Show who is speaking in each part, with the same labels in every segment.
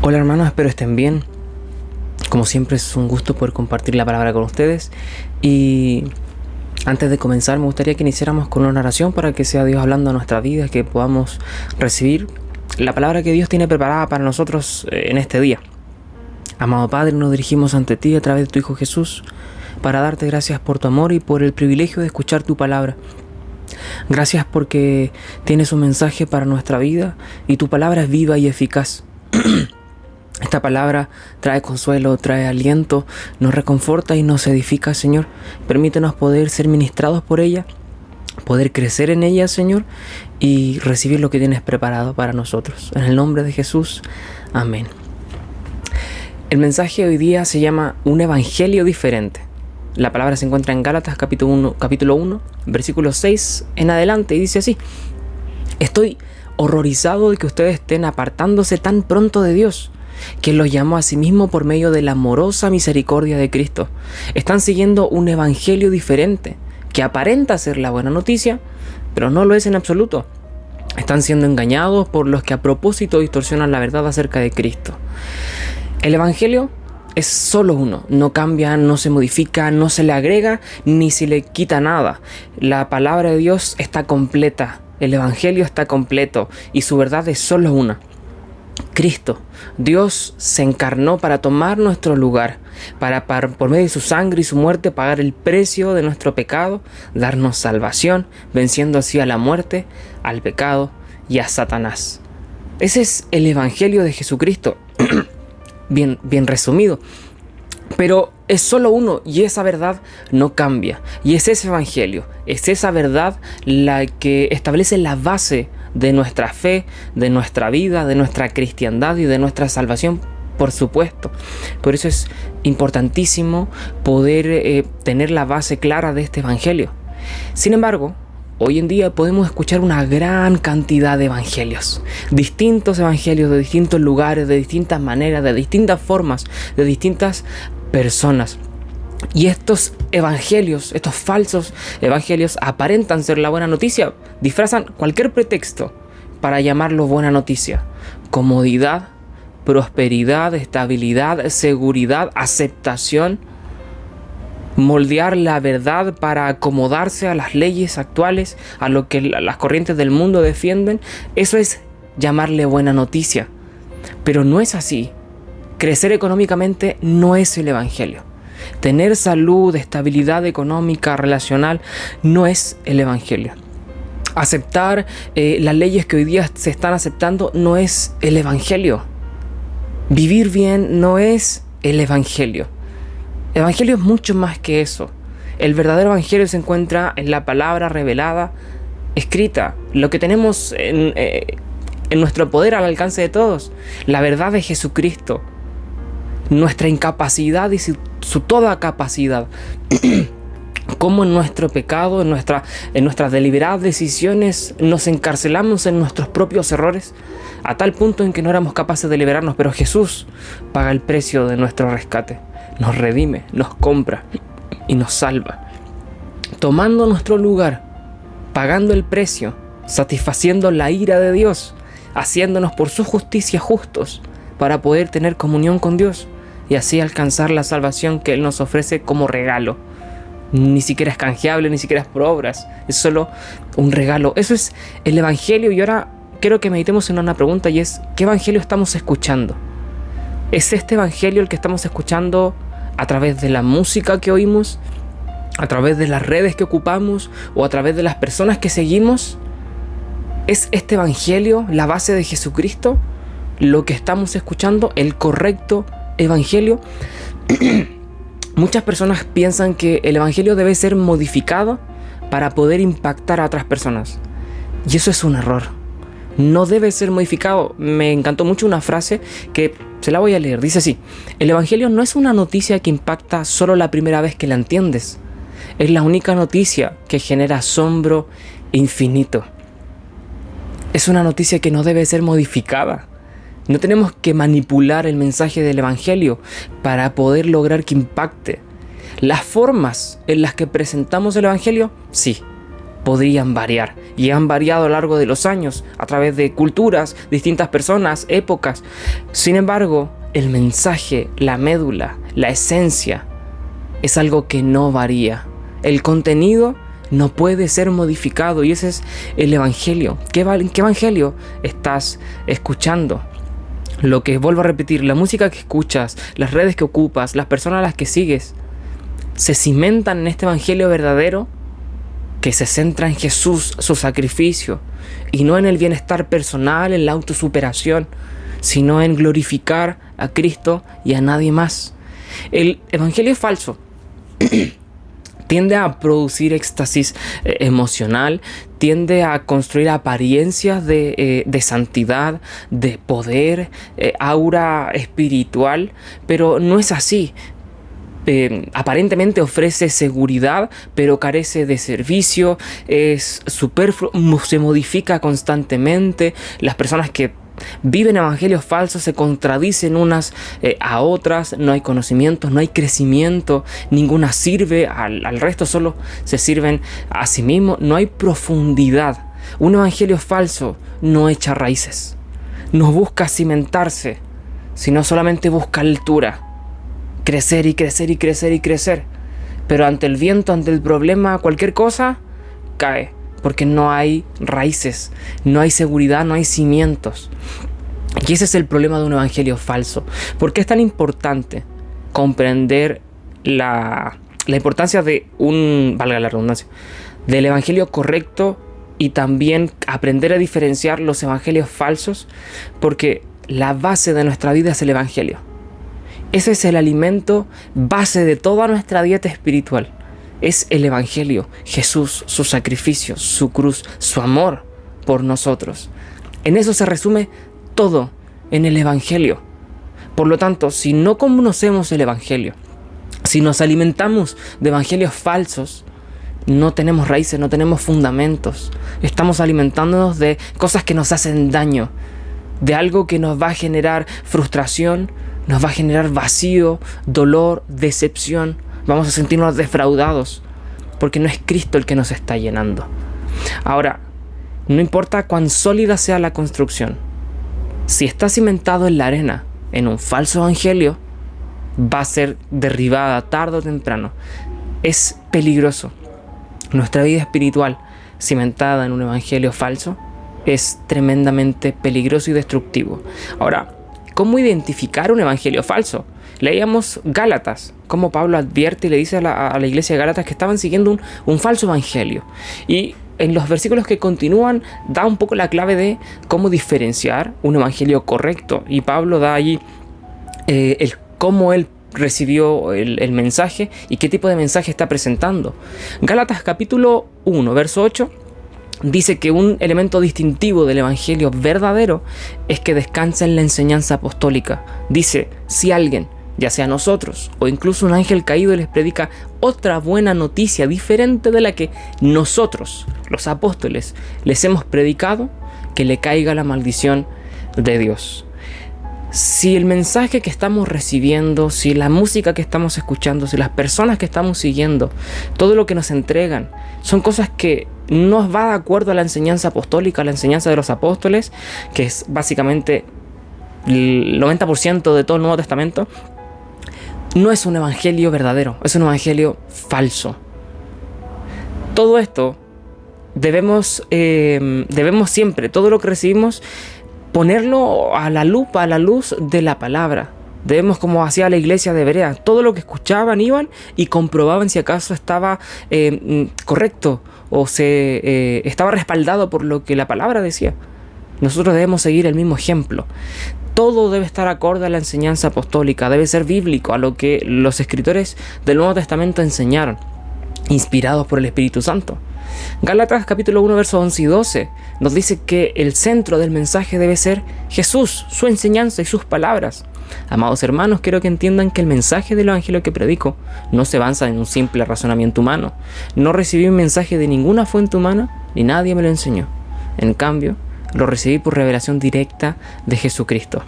Speaker 1: Hola hermanos, espero estén bien. Como siempre es un gusto poder compartir la palabra con ustedes. Y antes de comenzar me gustaría que iniciáramos con una oración para que sea Dios hablando a nuestra vida, que podamos recibir la palabra que Dios tiene preparada para nosotros en este día. Amado Padre, nos dirigimos ante ti a través de tu Hijo Jesús para darte gracias por tu amor y por el privilegio de escuchar tu palabra. Gracias porque tienes un mensaje para nuestra vida y tu palabra es viva y eficaz. Esta palabra trae consuelo, trae aliento, nos reconforta y nos edifica, Señor. Permítenos poder ser ministrados por ella, poder crecer en ella, Señor, y recibir lo que tienes preparado para nosotros. En el nombre de Jesús, amén. El mensaje hoy día se llama Un Evangelio Diferente. La palabra se encuentra en Gálatas capítulo 1, versículo 6 en adelante, y dice así: Estoy horrorizado de que ustedes estén apartándose tan pronto de Dios, quien los llamó a sí mismo por medio de la amorosa misericordia de Cristo. Están siguiendo un evangelio diferente, que aparenta ser la buena noticia, pero no lo es en absoluto. Están siendo engañados por los que a propósito distorsionan la verdad acerca de Cristo. El evangelio es solo uno, no cambia, no se modifica, no se le agrega, ni se le quita nada. La palabra de Dios está completa, el evangelio está completo y su verdad es solo una. Cristo, Dios se encarnó para tomar nuestro lugar, para por medio de su sangre y su muerte pagar el precio de nuestro pecado, darnos salvación, venciendo así a la muerte, al pecado y a Satanás. Ese es el evangelio de Jesucristo, bien resumido, pero es solo uno y esa verdad no cambia. Y es ese evangelio, es esa verdad la que establece la base de nuestra fe, de nuestra vida, de nuestra cristiandad y de nuestra salvación, por supuesto. Por eso es importantísimo poder tener la base clara de este evangelio. Sin embargo, hoy en día podemos escuchar una gran cantidad de evangelios, distintos evangelios de distintos lugares, de distintas maneras, de distintas formas, de distintas personas. Y estos evangelios, estos falsos evangelios, aparentan ser la buena noticia, disfrazan cualquier pretexto para llamarlo buena noticia. Comodidad, prosperidad, estabilidad, seguridad, aceptación, moldear la verdad para acomodarse a las leyes actuales, a lo que las corrientes del mundo defienden. Eso es llamarle buena noticia. Pero no es así. Crecer económicamente no es el evangelio. Tener salud, estabilidad económica, relacional, no es el evangelio. Aceptar las leyes que hoy día se están aceptando no es el evangelio. Vivir bien no es el evangelio. El evangelio es mucho más que eso. El verdadero evangelio se encuentra en la palabra revelada, escrita, lo que tenemos en nuestro poder al alcance de todos, la verdad de Jesucristo, nuestra incapacidad y su toda capacidad, cómo en nuestro pecado, en nuestras deliberadas decisiones nos encarcelamos en nuestros propios errores, a tal punto en que no éramos capaces de liberarnos, pero Jesús paga el precio de nuestro rescate, nos redime, nos compra y nos salva, tomando nuestro lugar, pagando el precio, satisfaciendo la ira de Dios, haciéndonos por su justicia justos para poder tener comunión con Dios y así alcanzar la salvación que Él nos ofrece como regalo. Ni siquiera es canjeable, ni siquiera es por obras, es solo un regalo. Eso es el evangelio. Y ahora quiero que meditemos en una pregunta, y es: ¿qué evangelio estamos escuchando? ¿Es este evangelio el que estamos escuchando a través de la música que oímos, a través de las redes que ocupamos o a través de las personas que seguimos? ¿Es este evangelio la base de Jesucristo? ¿Lo que estamos escuchando, el correcto evangelio? Muchas personas piensan que el evangelio debe ser modificado para poder impactar a otras personas. Y eso es un error. No debe ser modificado. Me encantó mucho una frase que se la voy a leer. Dice así: el evangelio no es una noticia que impacta solo la primera vez que la entiendes. Es la única noticia que genera asombro infinito. Es una noticia que no debe ser modificada. No tenemos que manipular el mensaje del evangelio para poder lograr que impacte. Las formas en las que presentamos el evangelio, sí, podrían variar y han variado a lo largo de los años a través de culturas, distintas personas, épocas. Sin embargo, el mensaje, la médula, la esencia es algo que no varía. El contenido no puede ser modificado y ese es el Evangelio. ¿Qué Evangelio estás escuchando? Lo que vuelvo a repetir, la música que escuchas, las redes que ocupas, las personas a las que sigues, se cimentan en este Evangelio verdadero que se centra en Jesús, su sacrificio, y no en el bienestar personal, en la autosuperación, sino en glorificar a Cristo y a nadie más. El Evangelio falso tiende a producir éxtasis emocional, tiende a construir apariencias de santidad, de poder, aura espiritual, pero no es así. Aparentemente ofrece seguridad, pero carece de servicio, es superfluo, se modifica constantemente. Las personas que viven evangelios falsos se contradicen unas a otras, no hay conocimiento, no hay crecimiento, ninguna sirve al resto, solo se sirven a sí mismos, no hay profundidad. Un evangelio falso no echa raíces, no busca cimentarse, sino solamente busca altura, crecer y crecer y crecer y crecer, pero ante el viento, ante el problema, cualquier cosa cae. Porque no hay raíces, no hay seguridad, no hay cimientos. Y ese es el problema de un evangelio falso. ¿Por qué es tan importante comprender la importancia de valga la redundancia, del evangelio correcto y también aprender a diferenciar los evangelios falsos? Porque la base de nuestra vida es el evangelio. Ese es el alimento base de toda nuestra dieta espiritual. Es el Evangelio, Jesús, su sacrificio, su cruz, su amor por nosotros. En eso se resume todo, en el Evangelio. Por lo tanto, si no conocemos el Evangelio, si nos alimentamos de evangelios falsos, no tenemos raíces, no tenemos fundamentos. Estamos alimentándonos de cosas que nos hacen daño, de algo que nos va a generar frustración, nos va a generar vacío, dolor, decepción. Vamos a sentirnos defraudados porque no es Cristo el que nos está llenando. Ahora, no importa cuán sólida sea la construcción, si está cimentado en la arena, en un falso evangelio, va a ser derribada tarde o temprano. Es peligroso. Nuestra vida espiritual cimentada en un evangelio falso es tremendamente peligroso y destructivo. Ahora, ¿cómo identificar un evangelio falso? Leíamos Gálatas, como Pablo advierte y le dice a la iglesia de Gálatas que estaban siguiendo un falso evangelio. Y en los versículos que continúan da un poco la clave de cómo diferenciar un evangelio correcto. Y Pablo da allí cómo él recibió el mensaje y qué tipo de mensaje está presentando. Gálatas capítulo 1, verso 8. Dice que un elemento distintivo del evangelio verdadero es que descansa en la enseñanza apostólica. Dice, si alguien, ya sea nosotros o incluso un ángel caído, les predica otra buena noticia diferente de la que nosotros, los apóstoles, les hemos predicado, que le caiga la maldición de Dios. Si el mensaje que estamos recibiendo, si la música que estamos escuchando, si las personas que estamos siguiendo, todo lo que nos entregan, son cosas que no va de acuerdo a la enseñanza apostólica, a la enseñanza de los apóstoles, que es básicamente el 90% de todo el Nuevo Testamento, no es un evangelio verdadero, es un evangelio falso. Todo esto debemos siempre, todo lo que recibimos, ponerlo a la lupa, a la luz de la palabra. Debemos, como hacía la iglesia de Berea, todo lo que escuchaban iban y comprobaban si acaso estaba correcto o estaba respaldado por lo que la palabra decía. Nosotros debemos seguir el mismo ejemplo. Todo debe estar acorde a la enseñanza apostólica, debe ser bíblico, a lo que los escritores del Nuevo Testamento enseñaron, inspirados por el Espíritu Santo. Gálatas capítulo 1, versos 11 y 12 nos dice que el centro del mensaje debe ser Jesús, su enseñanza y sus palabras. Amados hermanos, quiero que entiendan que el mensaje del evangelio que predico no se basa en un simple razonamiento humano. No recibí un mensaje de ninguna fuente humana, ni nadie me lo enseñó. En cambio, lo recibí por revelación directa de Jesucristo.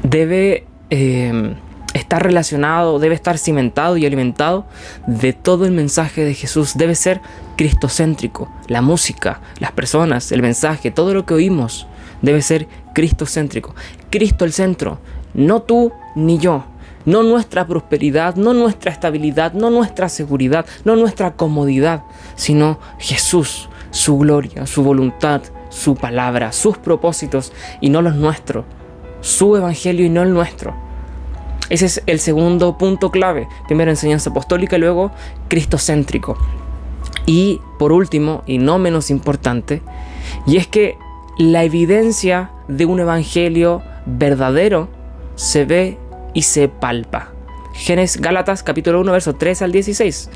Speaker 1: Debe está relacionado, debe estar cimentado y alimentado de todo el mensaje de Jesús. Debe ser cristocéntrico. La música, las personas, el mensaje, todo lo que oímos debe ser cristocéntrico. Cristo el centro, no tú ni yo. No nuestra prosperidad, no nuestra estabilidad, no nuestra seguridad, no nuestra comodidad, sino Jesús, su gloria, su voluntad, su palabra, sus propósitos y no los nuestros. Su evangelio y no el nuestro. Ese es el segundo punto clave. Primero enseñanza apostólica y luego cristocéntrico. Y por último, y no menos importante, y es que la evidencia de un evangelio verdadero se ve y se palpa. Gálatas capítulo 1 versos 3 al 16.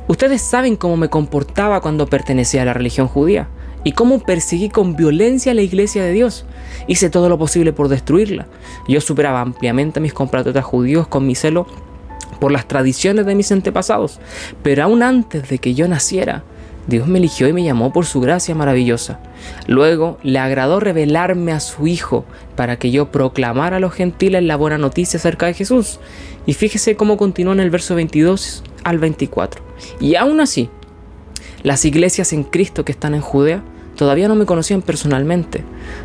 Speaker 1: Ustedes saben cómo me comportaba cuando pertenecía a la religión judía y cómo perseguí con violencia a la iglesia de Dios. Hice todo lo posible por destruirla. Yo superaba ampliamente a mis compatriotas judíos con mi celo por las tradiciones de mis antepasados. Pero aún antes de que yo naciera, Dios me eligió y me llamó por su gracia maravillosa. Luego le agradó revelarme a su Hijo para que yo proclamara a los gentiles la buena noticia acerca de Jesús. Y fíjese cómo continúa en el verso 22 al 24. Y aún así, las iglesias en Cristo que están en Judea todavía no me conocían personalmente.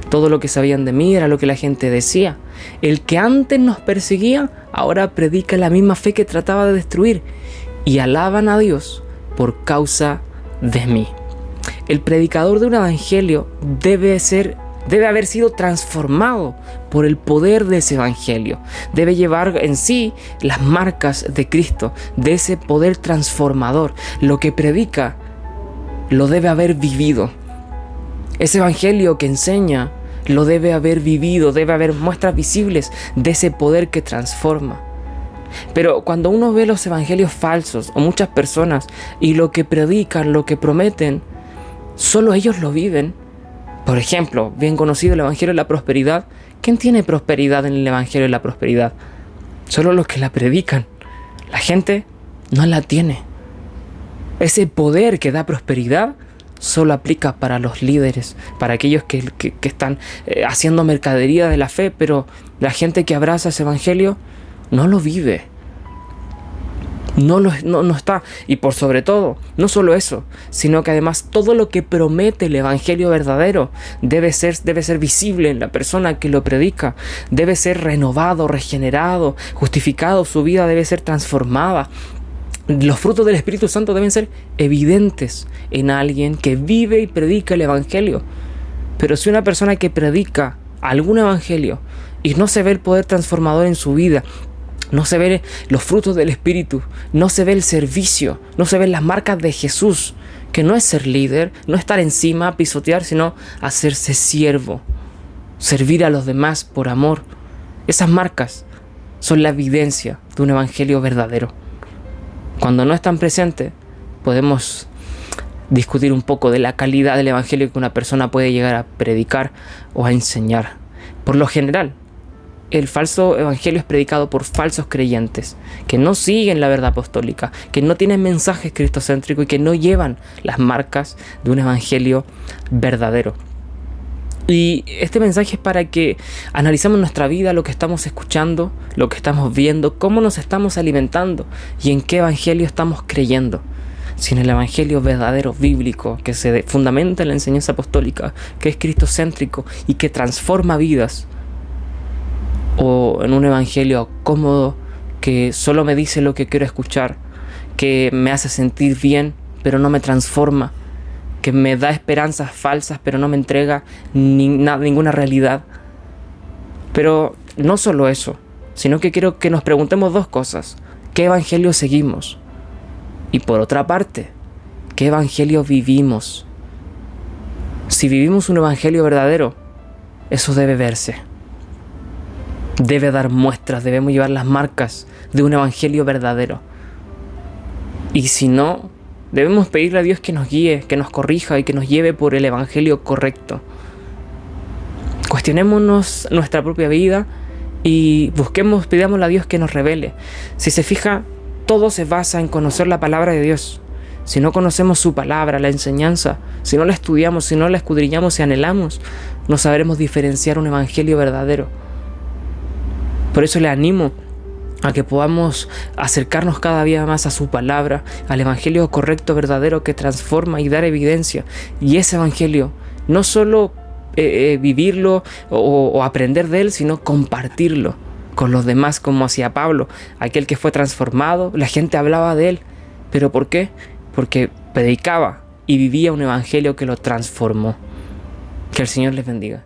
Speaker 1: Todo lo que sabían de mí era lo que la gente decía. El que antes nos perseguía, ahora predica la misma fe que trataba de destruir. Y alaban a Dios por causa de mí. El predicador de un evangelio debe haber sido transformado por el poder de ese evangelio. Debe llevar en sí las marcas de Cristo, de ese poder transformador. Lo que predica lo debe haber vivido. Ese evangelio que enseña lo debe haber vivido, debe haber muestras visibles de ese poder que transforma. Pero cuando uno ve los evangelios falsos o muchas personas y lo que predican, lo que prometen, solo ellos lo viven. Por ejemplo, bien conocido el evangelio de la prosperidad. ¿Quién tiene prosperidad en el evangelio de la prosperidad? Solo los que la predican. La gente no la tiene. Ese poder que da prosperidad solo aplica para los líderes, para aquellos que están haciendo mercadería de la fe, pero la gente que abraza ese evangelio no lo vive. No está. Y por sobre todo, no solo eso, sino que además todo lo que promete el evangelio verdadero debe ser visible en la persona que lo predica. Debe ser renovado, regenerado, justificado, su vida debe ser transformada. Los frutos del Espíritu Santo deben ser evidentes en alguien que vive y predica el evangelio. Pero si una persona que predica algún evangelio y no se ve el poder transformador en su vida, no se ven los frutos del Espíritu, no se ve el servicio, no se ven las marcas de Jesús, que no es ser líder, no estar encima, pisotear, sino hacerse siervo, servir a los demás por amor. Esas marcas son la evidencia de un evangelio verdadero. Cuando no están presentes, podemos discutir un poco de la calidad del evangelio que una persona puede llegar a predicar o a enseñar. Por lo general, el falso evangelio es predicado por falsos creyentes que no siguen la verdad apostólica, que no tienen mensajes cristocéntricos y que no llevan las marcas de un evangelio verdadero. Y este mensaje es para que analicemos nuestra vida, lo que estamos escuchando, lo que estamos viendo, cómo nos estamos alimentando y en qué evangelio estamos creyendo. Si en el evangelio verdadero bíblico que se fundamenta en la enseñanza apostólica, que es cristocéntrico y que transforma vidas, o en un evangelio cómodo que solo me dice lo que quiero escuchar, que me hace sentir bien pero no me transforma, que me da esperanzas falsas pero no me entrega ninguna realidad. Pero no solo eso, sino que quiero que nos preguntemos dos cosas. ¿Qué evangelio seguimos? Y por otra parte, ¿qué evangelio vivimos? Si vivimos un evangelio verdadero, eso debe verse. Debe dar muestras, debemos llevar las marcas de un evangelio verdadero. Y si no, debemos pedirle a Dios que nos guíe, que nos corrija y que nos lleve por el evangelio correcto. Cuestionémonos nuestra propia vida y pidámosle a Dios que nos revele. Si se fija, todo se basa en conocer la palabra de Dios. Si no conocemos su palabra, la enseñanza, si no la estudiamos, si no la escudriñamos y anhelamos, no sabremos diferenciar un evangelio verdadero. Por eso le animo a que podamos acercarnos cada día más a su palabra, al evangelio correcto, verdadero, que transforma y dar evidencia. Y ese evangelio, no solo vivirlo o aprender de él, sino compartirlo con los demás, como hacía Pablo, aquel que fue transformado. La gente hablaba de él. ¿Pero por qué? Porque predicaba y vivía un evangelio que lo transformó. Que el Señor les bendiga.